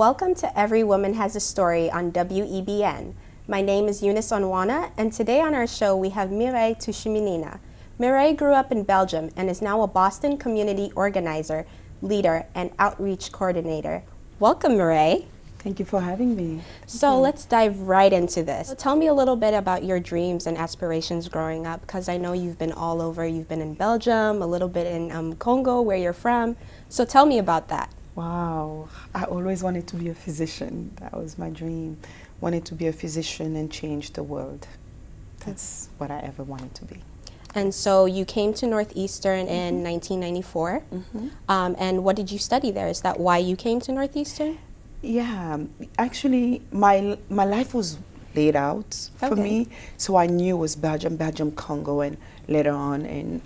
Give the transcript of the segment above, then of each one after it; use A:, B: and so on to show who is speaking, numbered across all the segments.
A: Welcome to Every Woman Has a Story on WEBN. My name is Eunice Onwona, and today on our show we have Mireille Tushiminina. Mireille grew up in Belgium and is now a Boston community organizer, leader, and outreach coordinator. Welcome, Mireille.
B: Thank you for having me.
A: So let's dive right into this. So tell me a little bit about your dreams and aspirations growing up, because I know you've been all over. You've been in Belgium, a little bit in Congo, where you're from. So tell me about that.
B: Wow, I always wanted to be a physician. That was my dream. Wanted to be a physician and change the world. That's what I ever wanted to be.
A: And so you came to Northeastern in 1994. And what did you study there? Is that why you came to Northeastern?
B: Yeah, actually, my life was laid out for me, so I knew it was Belgium, Congo, and later on in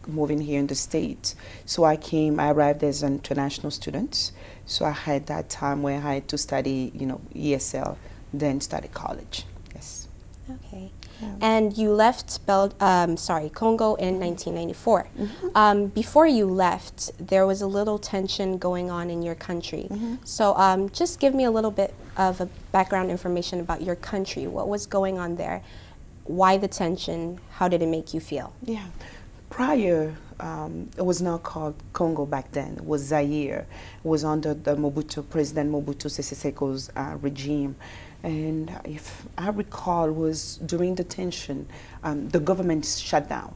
B: moving here in the States. So I arrived as an international student, so I had that time where I had to study, ESL, then study college. Yes.
A: Okay. Yeah. And you left Congo in 1994. Before you left, there was a little tension going on in your country. So just give me a little bit of a background information about your country. What was going on there? Why the tension? How did it make you feel?
B: Yeah. Prior, it was not called Congo back then. It was Zaire. It was under the President Mobutu Sese Seko's regime. And if I recall, was during the tension, the government shut down.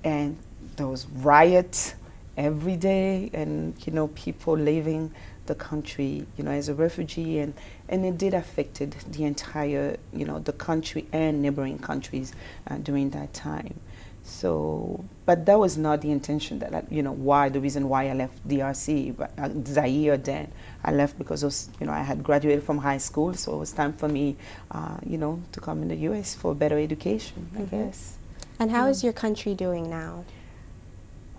B: And there was riots every day, and people leaving the country, as a refugee, and it did affected the entire, the country and neighboring countries during that time. So, but that was not the intention that, the reason why I left DRC, but Zaire then. I left because I had graduated from high school, so it was time for me, to come in the U.S. for better education, I guess.
A: And how is your country doing now?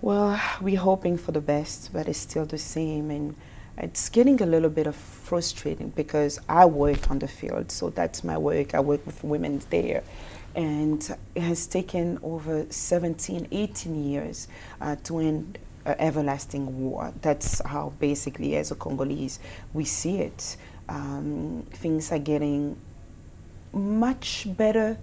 B: Well, we're hoping for the best, but it's still the same, and it's getting a little bit of frustrating because I work on the field, so that's my work. I work with women there. And it has taken over 17, 18 years to end an everlasting war. That's how basically, as a Congolese, we see it. Things are getting much better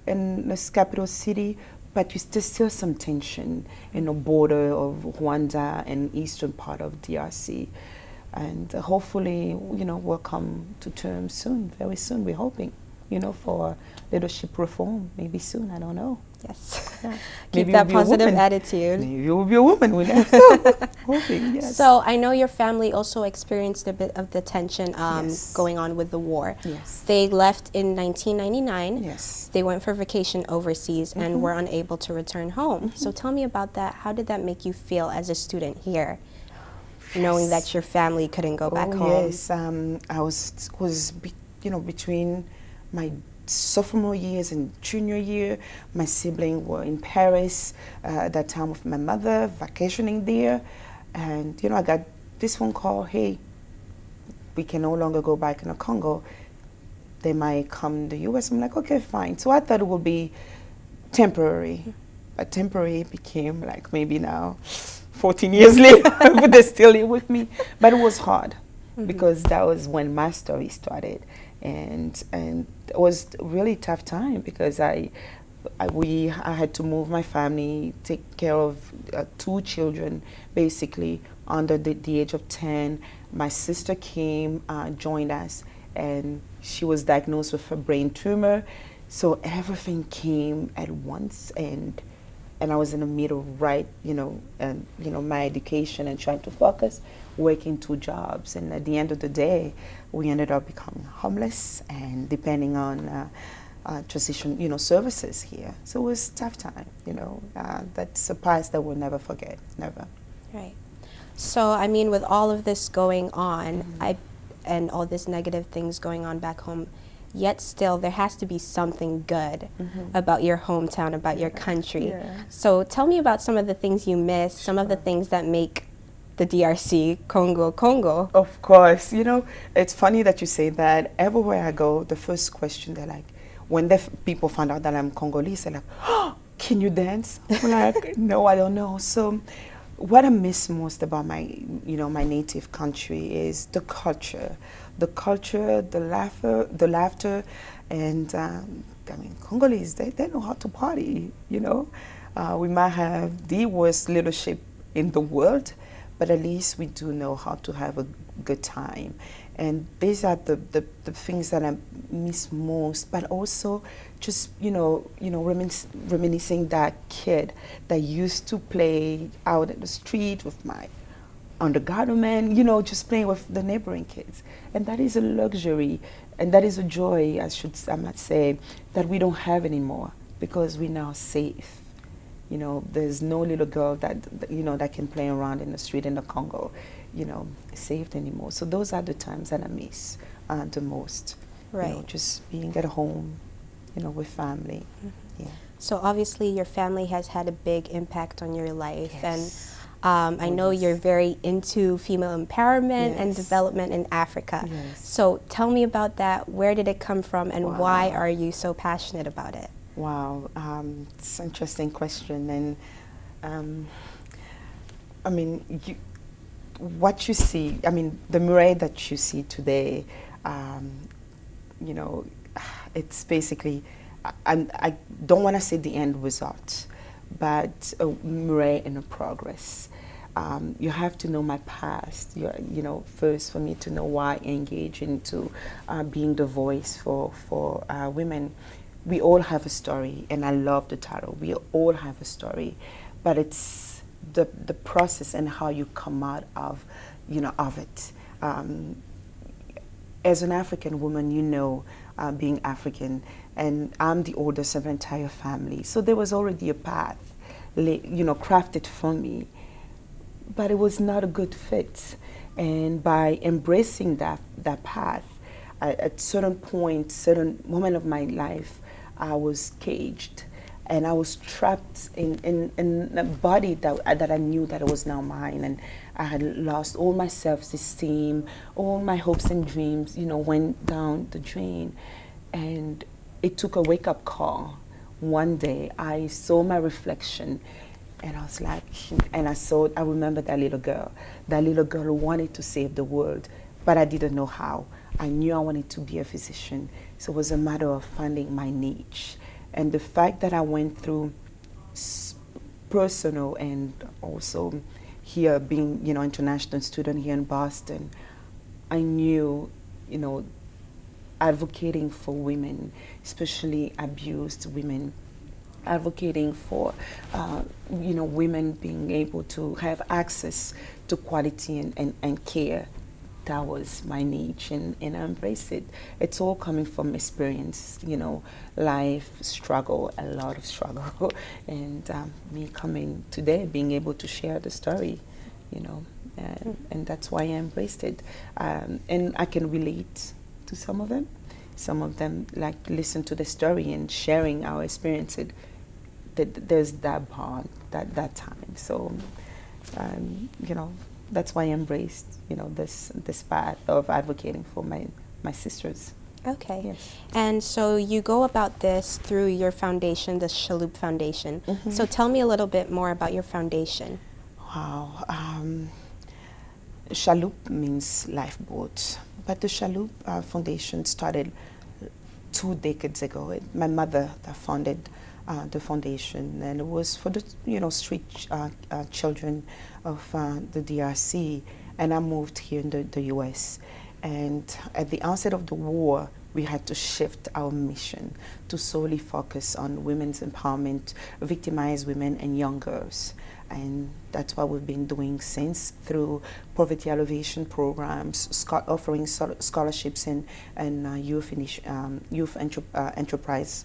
B: in this capital city, but there's still some tension in the border of Rwanda and eastern part of DRC. And hopefully, we'll come to terms soon, very soon, we're hoping. For leadership reform, maybe soon, I don't know.
A: Yes.
B: Yeah.
A: Keep that positive attitude.
B: Maybe you will be a woman with that. Hoping, yes.
A: So I know your family also experienced a bit of the tension going on with the war.
B: Yes.
A: They left in 1999.
B: Yes.
A: They went for vacation overseas and were unable to return home. So tell me about that. How did that make you feel as a student here, knowing that your family couldn't go back home?
B: Yes, I was between my sophomore years and junior year. My siblings were in Paris at that time with my mother, vacationing there. And, I got this phone call, hey, we can no longer go back in the Congo. They might come to the U.S. I'm like, okay, fine. So I thought it would be temporary. But temporary became like maybe now 14 years later, but they're still here with me. But it was hard because that was when my story started. And it was a really tough time because I had to move my family, take care of 2 children, basically under the age of 10. My sister came, joined us, and she was diagnosed with a brain tumor. So everything came at once, and I was in the middle, right, my education and trying to focus, working 2 jobs. And at the end of the day, we ended up becoming homeless and depending on transition, services here. So it was a tough time, that's a past that we'll never forget, never.
A: Right. So, I mean, with all of this going on, and all this negative things going on back home, yet still there has to be something good about your hometown, about your country.
B: Yeah.
A: So tell me about some of the things you miss, some of the things that make the DRC, Congo.
B: Of course. It's funny that you say that. Everywhere I go, the first question they're like, when people find out that I'm Congolese, they're like, oh, can you dance? I'm like, no, I don't know. So what I miss most about my, my native country is the culture, the laughter, and I mean, Congolese, they know how to party, We might have the worst leadership in the world, but at least we do know how to have a good time. And these are the things that I miss most, but also just, reminiscing that kid that used to play out in the street with my undergarment, just playing with the neighboring kids. And that is a luxury, and that is a joy, I might say, that we don't have anymore because we're now safe. There's no little girl that can play around in the street in the Congo, saved anymore. So those are the times that I miss the most.
A: Right.
B: Just being at home, with family. Mm-hmm. Yeah.
A: So obviously your family has had a big impact on your life.
B: Yes.
A: And I know you're very into female empowerment and development in Africa.
B: Yes.
A: So tell me about that. Where did it come from, and why are you so passionate about it?
B: Wow, it's an interesting question. And I mean, what you see, I mean, the Mireille that you see today, it's basically, I don't want to say the end result, but a Mireille in a progress. You have to know my past, first for me to know why I engage into being the voice for women. We all have a story, and I love the title. We all have a story, but it's the process and how you come out of, of it. As an African woman, being African, and I'm the oldest of the entire family, so there was already a path, crafted for me, but it was not a good fit. And by embracing that path, at certain moment of my life, I was caged, and I was trapped in a body that I knew that it was now mine, and I had lost all my self-esteem, all my hopes and dreams, went down the drain. And it took a wake-up call. One day, I saw my reflection, and I was like, I remember that little girl who wanted to save the world, but I didn't know how. I knew I wanted to be a physician, so it was a matter of finding my niche. And the fact that I went through personal and also here being, international student here in Boston, I knew, advocating for women, especially abused women, advocating for, women being able to have access to quality and care. That was my niche, and I embraced it. It's all coming from experience, life, struggle, a lot of struggle, and me coming today, being able to share the story, and that's why I embraced it. And I can relate to some of them. Some of them like listen to the story and sharing our experiences. There's that bond, that time. So, that's why I embraced, this path of advocating for my sisters.
A: Okay.
B: Yes.
A: And so you go about this through your foundation, the Shalo Foundation. Mm-hmm. So tell me a little bit more about your foundation.
B: Wow. Shalo means lifeboat, but the Shalo Foundation started 2 decades ago. My mother that founded the foundation, and it was for the street children of the DRC, and I moved here in the US. And at the onset of the war, we had to shift our mission to solely focus on women's empowerment, victimized women and young girls. And that's what we've been doing since, through poverty alleviation programs, offering scholarships and youth enterprise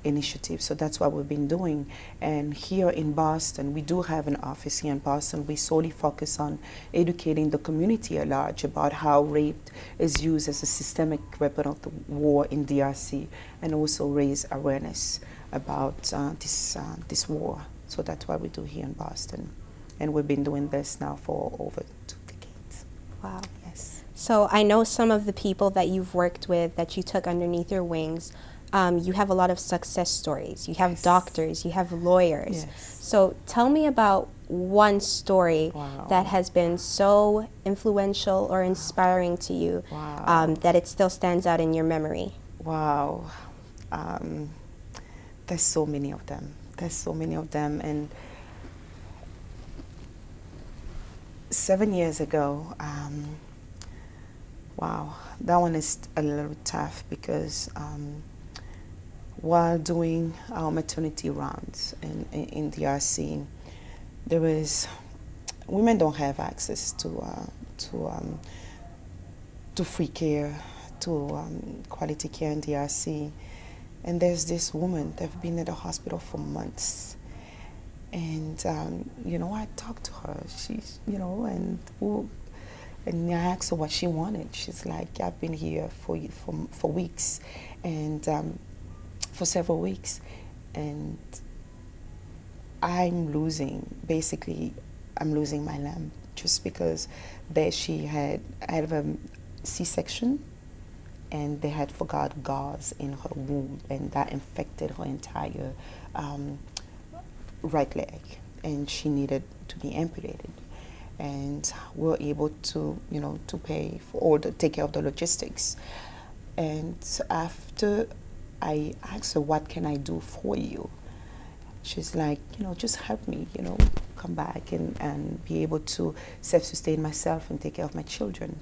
B: initiatives. So that's what we've been doing. And here in Boston, we do have an office here in Boston. We solely focus on educating the community at large about how rape is used as a systemic weapon of the war in DRC, and also raise awareness about this war. So that's what we do here in Boston. And we've been doing this now for over 2 decades.
A: Wow.
B: Yes.
A: So I know some of the people that you've worked with, that you took underneath your wings, you have a lot of success stories. You have doctors, you have lawyers.
B: Yes.
A: So tell me about one story
B: Wow.
A: that has been so influential or inspiring to you,
B: Wow.
A: that it still stands out in your memory?
B: Wow. There's so many of them. There's so many of them. And 7 years ago, wow, that one is a little tough because while doing our maternity rounds in DRC, there was, women don't have access to free care, to quality care in DRC. And there's this woman that's been at the hospital for months. And, I talked to her, she's, and I asked her what she wanted. She's like, I've been here for weeks, and for several weeks, and I'm losing my lamb just because she had a C-section, and they had forgot gauze in her womb, and that infected her entire right leg, and she needed to be amputated. And we were able to, to pay for all take care of the logistics. And after I asked her, what can I do for you? She's like, just help me, come back and be able to self-sustain myself and take care of my children.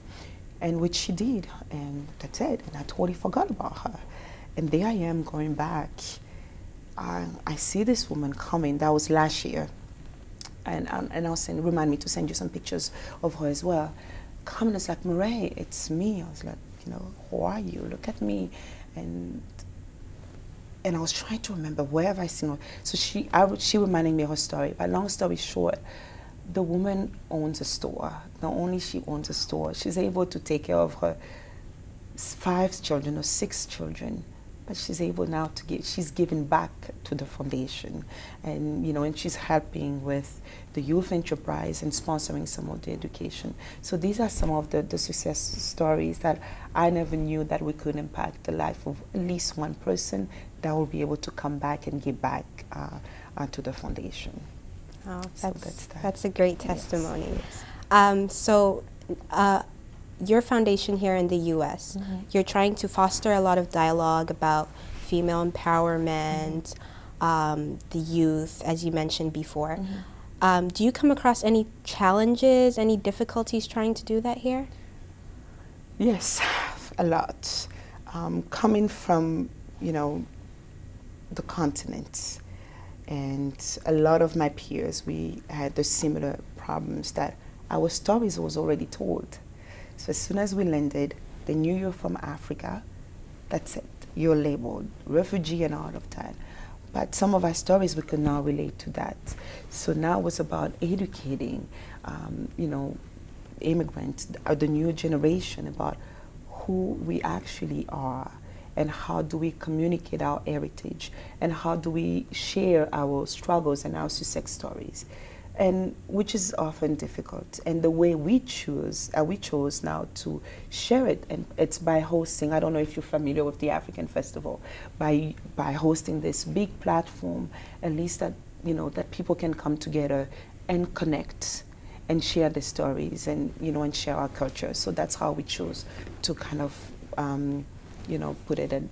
B: And which she did, and that's it. And I totally forgot about her. And there I am going back. I see this woman coming. That was last year. And I'll remind me to send you some pictures of her as well. Coming, it's like, Mireille, it's me. I was like, who are you? Look at me. And I was trying to remember, where have I seen her? So she reminded me of her story. But long story short, the woman owns a store. Not only she owns a store, she's able to take care of her 5 children or 6 children. But she's able now she's giving back to the foundation, and and she's helping with the youth enterprise and sponsoring some of the education. So these are some of the success stories that I never knew that we could impact the life of at least one person that will be able to come back and give back to the foundation.
A: Oh,
B: So
A: that's a great testimony.
B: Yes.
A: Your foundation here in the U.S., you're trying to foster a lot of dialogue about female empowerment, the youth, as you mentioned before. Do you come across any challenges, any difficulties trying to do that here?
B: Yes, a lot. Coming from, the continent, and a lot of my peers, we had the similar problems that our stories was already told. So as soon as we landed, they knew you're from Africa. That's it. You're labeled refugee and all of that. But some of our stories, we could now relate to that. So now it was about educating, immigrants, the new generation, about who we actually are, and how do we communicate our heritage, and how do we share our struggles and our success stories. And which is often difficult. And the way we chose now to share it, and it's by hosting. I don't know if you're familiar with the African Festival, by hosting this big platform, at least that that people can come together and connect and share their stories, and and share our culture. So that's how we chose to kind of put it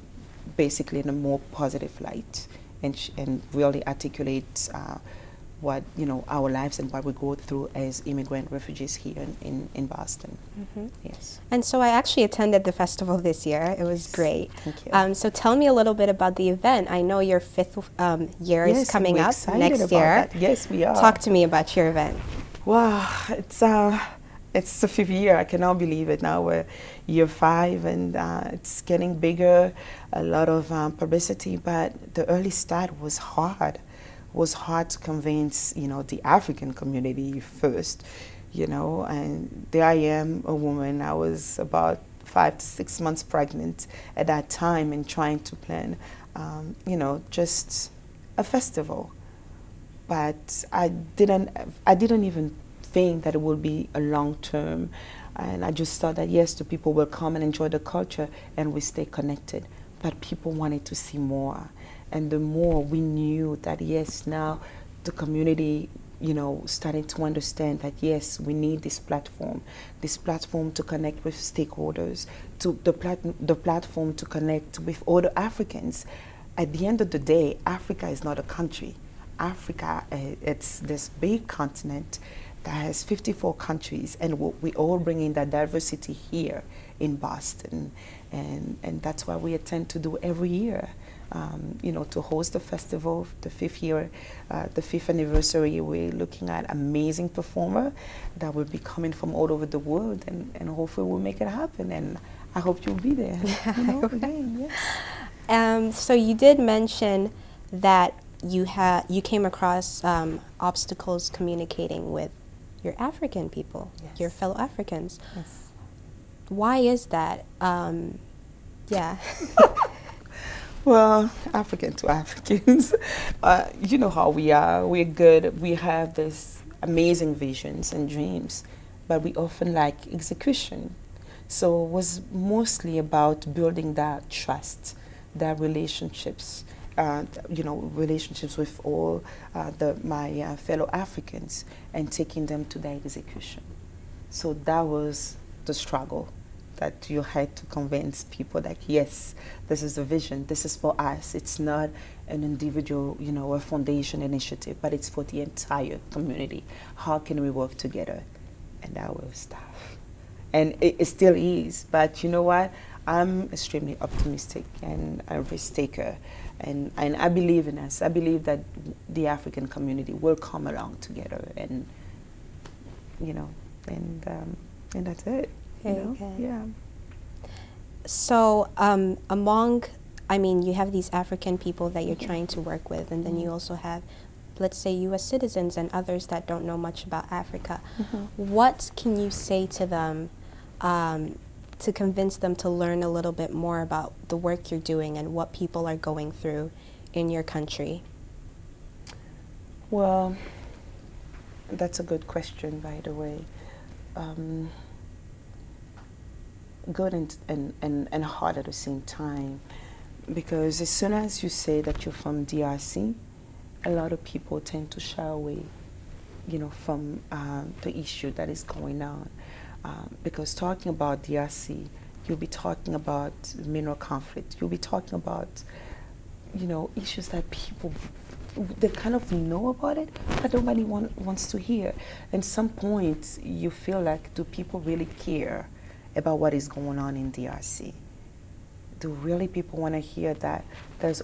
B: basically in a more positive light, and really articulate what our lives and what we go through as immigrant refugees here in Boston. Yes.
A: And so I actually attended the festival this year. It was great.
B: Thank you.
A: So tell me a little bit about the event. I know your 5th year is coming up next year.
B: That. Yes, we are.
A: Talk to me about your event.
B: Wow, it's the 5th year. I cannot believe it. Now we're year 5, and it's getting bigger. A lot of publicity, but the early start was hard. Was hard to convince, the African community first, and there I am, a woman. I was about 5 to 6 months pregnant at that time, and trying to plan, just a festival. But I didn't even think that it would be a long term, and I just thought that yes, the people will come and enjoy the culture, and we stay connected. But people wanted to see more. And the more we knew that, yes, now the community starting to understand that yes, we need this platform to connect with stakeholders, to the platform to connect with other Africans. At the end of the day, Africa is not a country. Africa, it's this big continent that has 54 countries, and we all bring in that diversity here in Boston, and that's why we intend to do every year. To host the festival, the fifth anniversary. We're looking at amazing performer that will be coming from all over the world, and hopefully we'll make it happen. And I hope you'll be there. Again, yes.
A: So you did mention that you came across obstacles communicating with your African people,
B: Yes.
A: your fellow Africans.
B: Yes.
A: Why is that? Yeah.
B: Well, African to Africans, you know how we are. We're good. We have this amazing visions and dreams, but we often lack execution. So it was mostly about building that trust, that relationships, relationships with all my fellow Africans, and taking them to their execution. So that was the struggle, that you had to convince people that yes, this is the vision, this is for us. It's not an individual, a foundation initiative, but it's for the entire community. How can we work together? And that was tough. And it still is, but you know what? I'm extremely optimistic and a risk taker. And I believe in us. I believe that the African community will come along together, and that's it.
A: Okay.
B: Yeah.
A: So you have these African people that you're trying to work with, and then you also have, let's say, U.S. citizens and others that don't know much about Africa. What can you say to them to convince them to learn a little bit more about the work you're doing and what people are going through in your country?
B: Well, that's a good question, by the way. Good and hard at the same time, because as soon as you say that you're from DRC, a lot of people tend to shy away, from the issue that is going on. Because talking about DRC, you'll be talking about mineral conflict. You'll be talking about, issues that people, they kind of know about it, but nobody wants to hear. And some point, you feel like, do people really care about what is going on in DRC? Do really people want to hear that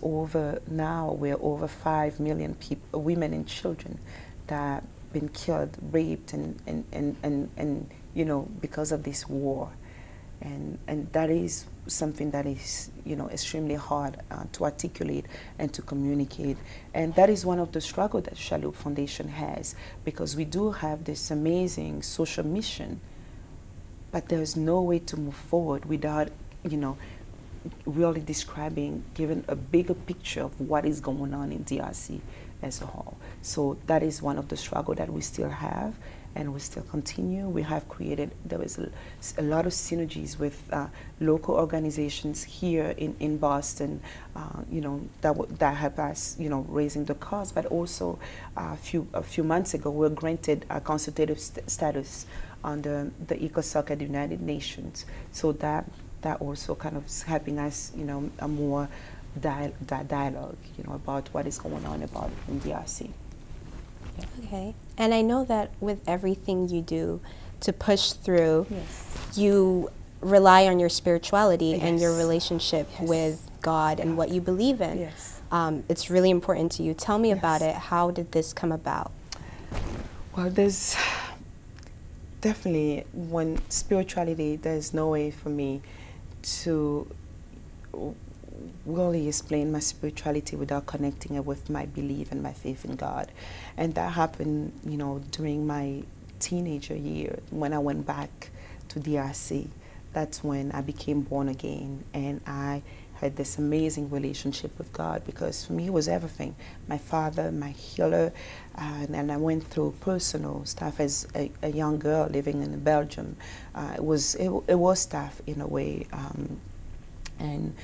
B: we're over 5 million people, women and children that have been killed, raped, and because of this war? And that is something that is, extremely hard to articulate and to communicate. And that is one of the struggles that Shalo Foundation has, because we do have this amazing social mission, but there's no way to move forward without, really describing, giving a bigger picture of what is going on in DRC as a whole. So that is one of the struggles that we still have, and we still continue. We have created, there is a lot of synergies with local organizations here in Boston, that help us, raising the cost, but also a few months ago, we were granted a consultative status under the ECOSOC at the United Nations. So that also kind of is helping us, a more dialogue, about what is going on about in DRC. Yeah.
A: Okay. And I know that with everything you do to push through,
B: Yes.
A: you rely on your spirituality and your
B: Yes.
A: relationship
B: Yes.
A: with God and what you believe in.
B: Yes.
A: It's really important to you. Tell me
B: Yes.
A: about it. How did this come about?
B: Well, there's definitely, when spirituality, there's no way for me to really explain my spirituality without connecting it with my belief and my faith in God. And that happened, during my teenager year when I went back to DRC. That's when I became born again, and I had this amazing relationship with God, because for me it was everything. My father, my healer, and I went through personal stuff as a young girl living in Belgium. It was tough in a way, and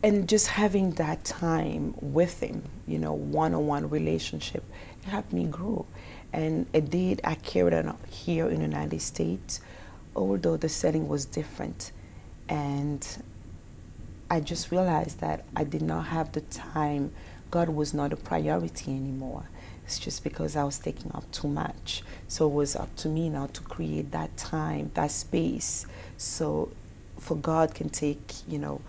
B: And just having that time with him, you know, one-on-one relationship, it helped me grow. And it did, I carried it on here in the United States, although the setting was different. And I just realized that I did not have the time. God was not a priority anymore. It's just because I was taking up too much. So it was up to me now to create that time, that space, so for God can take, you know,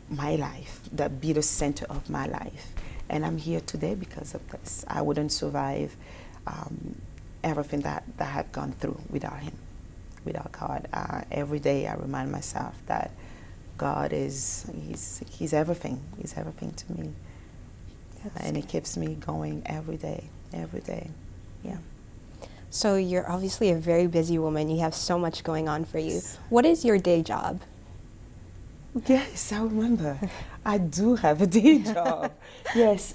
B: my life, that be the center of my life. And I'm here today because of this. I wouldn't survive everything that I had gone through without him, without God. Every day I remind myself that God he's everything. He's everything to me. And it keeps me going every day, yeah.
A: So you're obviously a very busy woman. You have so much going on for you. What is your day job?
B: Yes, I remember. I do have a day job. Yes.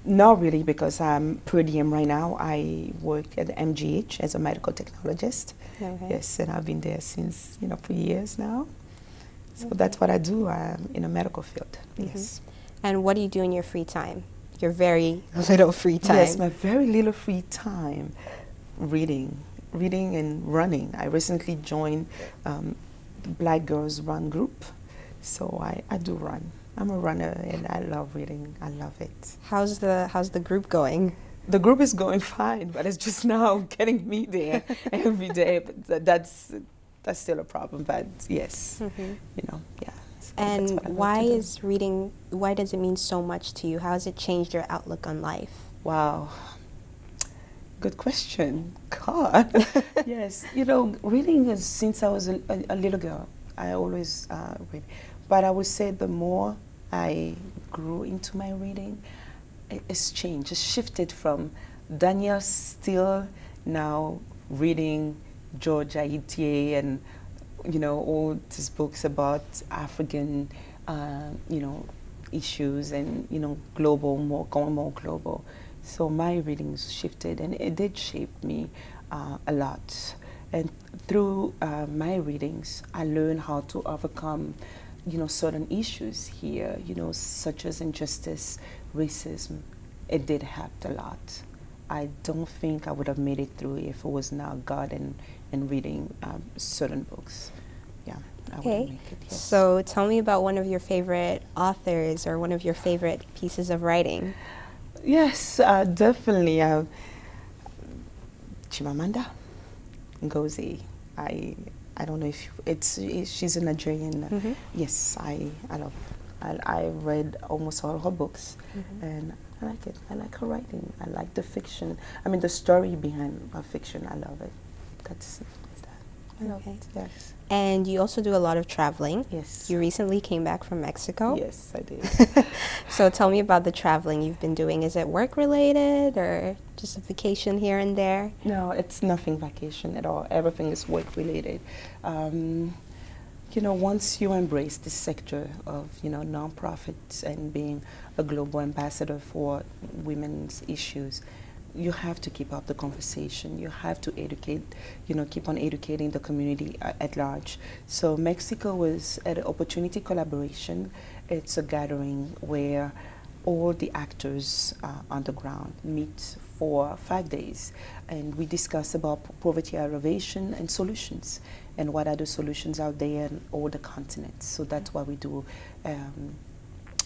B: Not really, because I'm per diem right now. I work at the MGH as a medical technologist.
A: Okay.
B: Yes, and I've been there since, you know, for years now. So that's what I do in a medical field. Yes.
A: And what do you do in your free time? Your very little free time.
B: Yes, my very little free time, reading and running. I recently joined the Black Girls Run group, so I do run. I'm a runner and I love reading. I love it.
A: How's the group going?
B: The group is going fine, but it's just now getting me there every day. But that's still a problem. But yes, you know, yeah. So
A: and why does it mean so much to you? How has it changed your outlook on life?
B: Wow. Good question. God. Yes. You know, reading is, since I was a little girl, I always read. But I would say the more I grew into my reading, it's changed. It's shifted from Danielle Steele, now reading Georgia Itier and, you know, all these books about African, you know, issues and, you know, going more global. So my readings shifted, and it did shape me a lot. And through my readings, I learned how to overcome, you know, certain issues here, you know, such as injustice, racism. It did help a lot. I don't think I would have made it through if it was not God and reading certain books. Yeah, I wouldn't make it. Yes.
A: So tell me about one of your favorite authors or one of your favorite pieces of writing.
B: Yes, definitely. Chimamanda Ngozi. I don't know if she's a Nigerian. Yes, I love her. I read almost all her books, and I like it. I like her writing. I like the fiction. I mean, the story behind her fiction. I love it. That's that. I love it. Yes.
A: And you also do a lot of traveling.
B: Yes.
A: You recently came back from Mexico.
B: Yes, I did.
A: So tell me about the traveling you've been doing. Is it work related or just a vacation here and there?
B: No, it's nothing vacation at all. Everything is work related. You know, once you embrace this sector of, you know, nonprofits and being a global ambassador for women's issues, you have to keep up the conversation. You have to educate, you know, keep on educating the community at large. So Mexico was an opportunity collaboration. It's a gathering where all the actors on the ground meet for 5 days, and we discuss about poverty elevation and solutions, and what are the solutions out there in all the continents. So that's what we do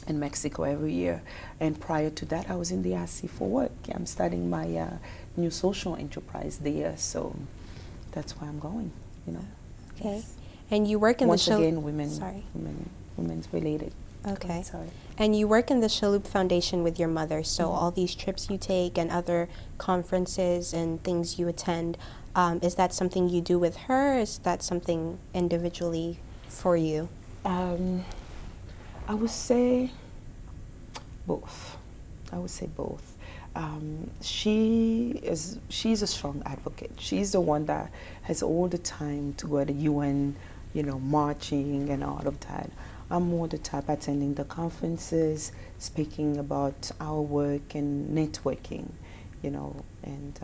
B: in Mexico every year. And prior to that, I was in the DRC for work. I'm starting my new social enterprise there, so that's why I'm going, you know.
A: Okay.
B: Yes.
A: And you work in
B: Once
A: the
B: again, women's related.
A: Okay.
B: Sorry.
A: And you work in the Shalo Foundation with your mother, so all these trips you take and other conferences and things you attend, is that something you do with her, or is that something individually for you?
B: I would say both. She's a strong advocate. She's the one that has all the time to go at the UN, you know, marching and all of that. I'm more the type attending the conferences, speaking about our work and networking, you know. And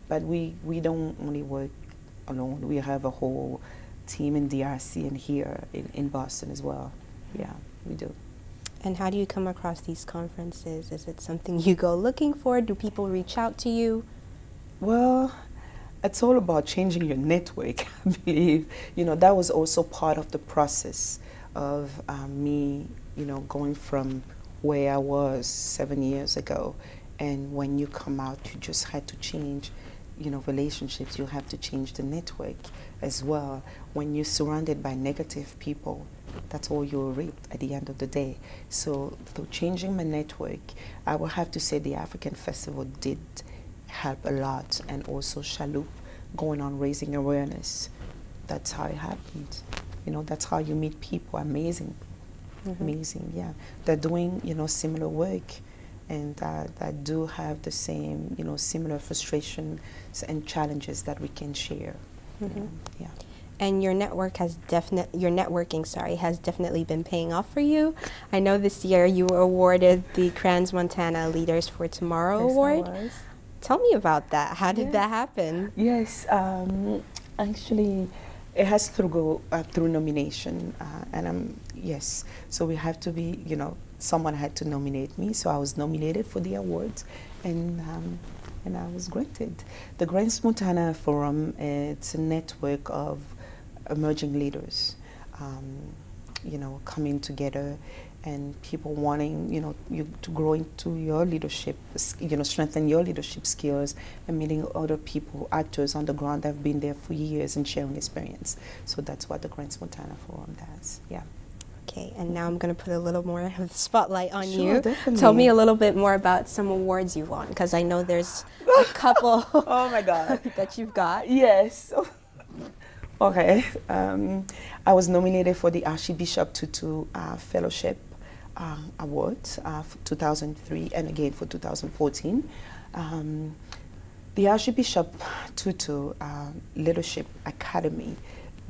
B: but we don't only work alone. We have a whole team in DRC and here in Boston as well. Yeah, we do.
A: And how do you come across these conferences? Is it something you go looking for? Do people reach out to you?
B: Well, it's all about changing your network, I believe. You know, that was also part of the process of me, you know, going from where I was 7 years ago. And when you come out, you just had to change, you know, relationships. You have to change the network as well. When you're surrounded by negative people, that's all you'll reap at the end of the day. So through changing my network, I will have to say the African Festival did help a lot, and also Shalo going on raising awareness. That's how it happened. You know, that's how you meet people. Amazing. Amazing, yeah. They're doing, you know, similar work, and that do have the same, you know, similar frustrations and challenges that we can share. Yeah.
A: And your networking, has definitely been paying off for you. I know this year you were awarded the Crans-Montana Leaders for Tomorrow Award.
B: I was.
A: Tell me about that. How did that happen?
B: Yes, actually, it has to go through nomination, and yes. So we have to be, you know, someone had to nominate me. So I was nominated for the awards, and I was granted. The Grants Montana Forum. It's a network of emerging leaders, you know, coming together, and people wanting, you know, you to grow into your leadership, you know, strengthen your leadership skills, and meeting other people, actors on the ground that have been there for years and sharing experience. So that's what the Grants Montana Forum does. Yeah.
A: Okay, and now I'm going to put a little more of the spotlight on
B: Sure,
A: you.
B: definitely.
A: Tell me a little bit more about some awards you've won, because I know there's a couple
B: Oh my God.
A: that you've got.
B: Yes. Okay. I was nominated for the Archbishop Tutu Fellowship Award for 2003 and again for 2014. The Archbishop Tutu Leadership Academy,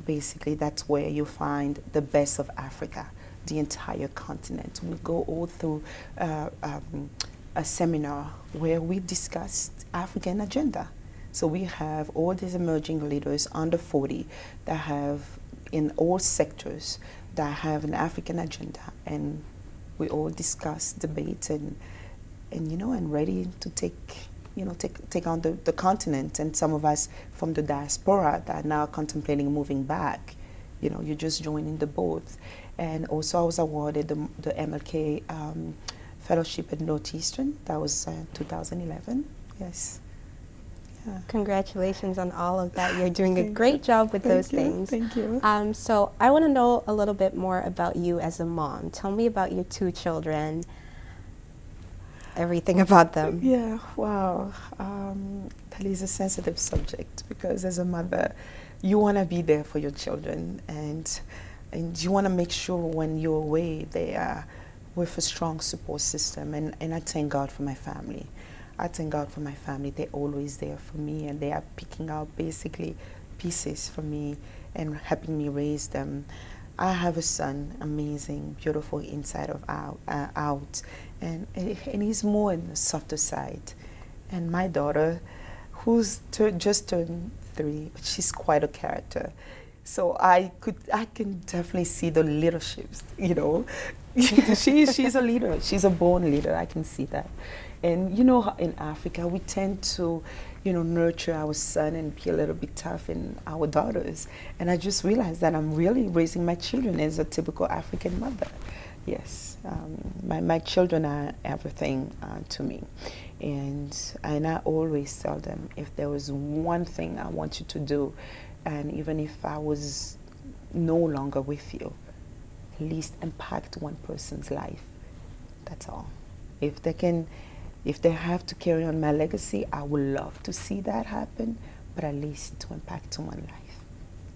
B: basically that's where you find the best of Africa, the entire continent. We go all through a seminar where we discussed African agenda. So we have all these emerging leaders under 40 that have, in all sectors, that have an African agenda, and we all discuss, debate, and you know, and ready to take on the continent. And some of us from the diaspora that are now contemplating moving back, you know, you're just joining the boat. And also I was awarded the MLK Fellowship at Northeastern. That was 2011. Yes. Yeah.
A: Congratulations on all of that. You're doing a great job with those things.
B: Thank you.
A: So I want to know a little bit more about you as a mom. Tell me about your 2 children, everything about them.
B: Yeah, wow. That is a sensitive subject, because as a mother, you want to be there for your children, and you want to make sure when you're away, they are with a strong support system. And I thank God for my family. I thank God for my family. They're always there for me, and they are picking out basically pieces for me and helping me raise them. I have a son, amazing, beautiful inside of out, and he's more on the softer side. And my daughter, who's just turned 3, but she's quite a character. So I can definitely see the leadership, you know. She's a leader. She's a born leader. I can see that. And you know, in Africa, we tend to, you know, nurture our son and be a little bit tough in our daughters. And I just realized that I'm really raising my children as a typical African mother. Yes, my children are everything to me. And I always tell them, if there was one thing I want you to do, and even if I was no longer with you, at least impact one person's life. That's all. If they have to carry on my legacy, I would love to see that happen, but at least to impact someone's life.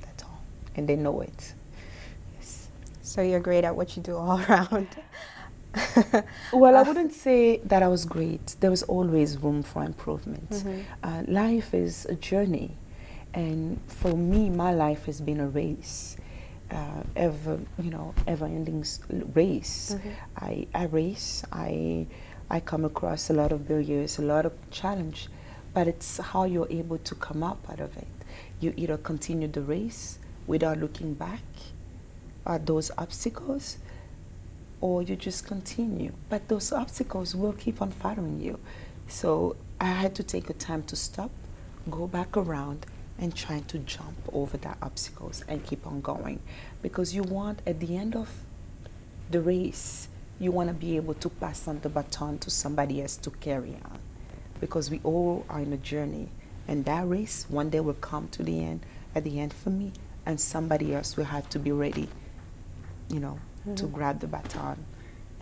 B: That's all. And they know it. Yes.
A: So you're great at what you do all around.
B: Well, I wouldn't say that I was great. There was always room for improvement.
A: Mm-hmm.
B: Life is a journey. And for me, my life has been a race. Ever-ending race. Mm-hmm. I race. I come across a lot of barriers, a lot of challenge, but it's how you're able to come up out of it. You either continue the race without looking back at those obstacles, or you just continue. But those obstacles will keep on following you. So I had to take a time to stop, go back around, and try to jump over the obstacles and keep on going. Because you want, at the end of the race, you want to be able to pass on the baton to somebody else to carry on. Because we all are in a journey. And that race one day will come to the end, at the end for me, and somebody else will have to be ready, you know, to grab the baton.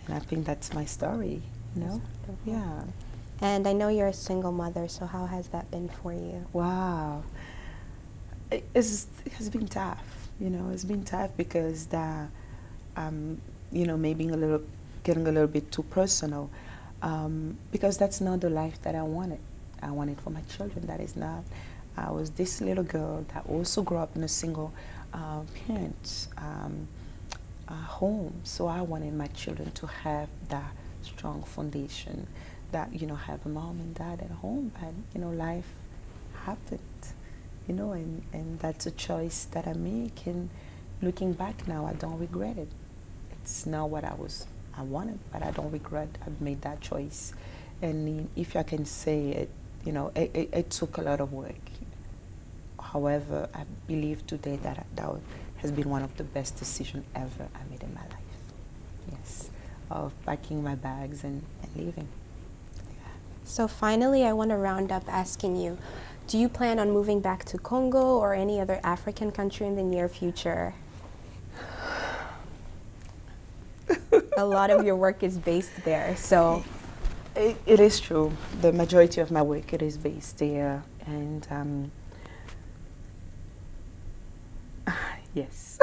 B: And I think that's my story, you know? Yeah.
A: And I know you're a single mother, so how has that been for you?
B: Wow. It has been tough, you know, it's been tough because you know, maybe getting a little bit too personal, because that's not the life that I wanted. I wanted for my children. That is not. I was this little girl that also grew up in a single parent home. So I wanted my children to have that strong foundation, that, you know, have a mom and dad at home. But, you know, life happened, you know, and that's a choice that I make. And looking back now, I don't regret it. It's not what I wanted, but I don't regret I've made that choice. And if I can say it, you know, it took a lot of work. However, I believe today that has been one of the best decisions ever I made in my life. Yes, of packing my bags and leaving. Yeah.
A: So finally, I want to round up asking you, do you plan on moving back to Congo or any other African country in the near future? A lot of your work is based there, so.
B: It is true. The majority of my work, it is based there. And yes.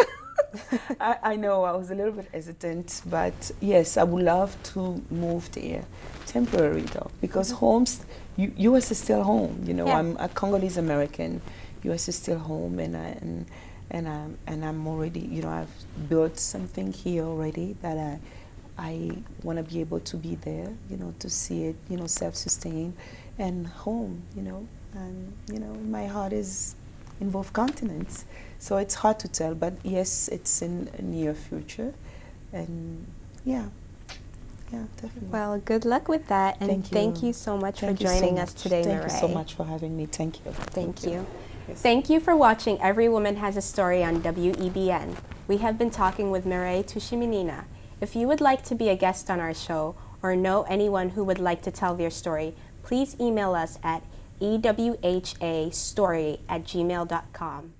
B: I know I was a little bit hesitant, but yes, I would love to move there, temporary though, because homes, U.S. is still home. You know,
A: Yeah.
B: I'm a Congolese American. U.S. is still home, and I'm already, you know, I've built something here already that I want to be able to be there, you know, to see it, you know, self-sustained and home, you know, and, you know, my heart is in both continents. So it's hard to tell, but yes, it's in a near future. And yeah, definitely.
A: Well, good luck with that, and thank you so much for joining us today, Mireille.
B: Thank you so much for having me. Thank you.
A: Thank you.
B: Yes.
A: Thank you for watching Every Woman Has a Story on WEBN. We have been talking with Mireille Tushiminina. If you would like to be a guest on our show or know anyone who would like to tell their story, please email us at ewhastory@gmail.com.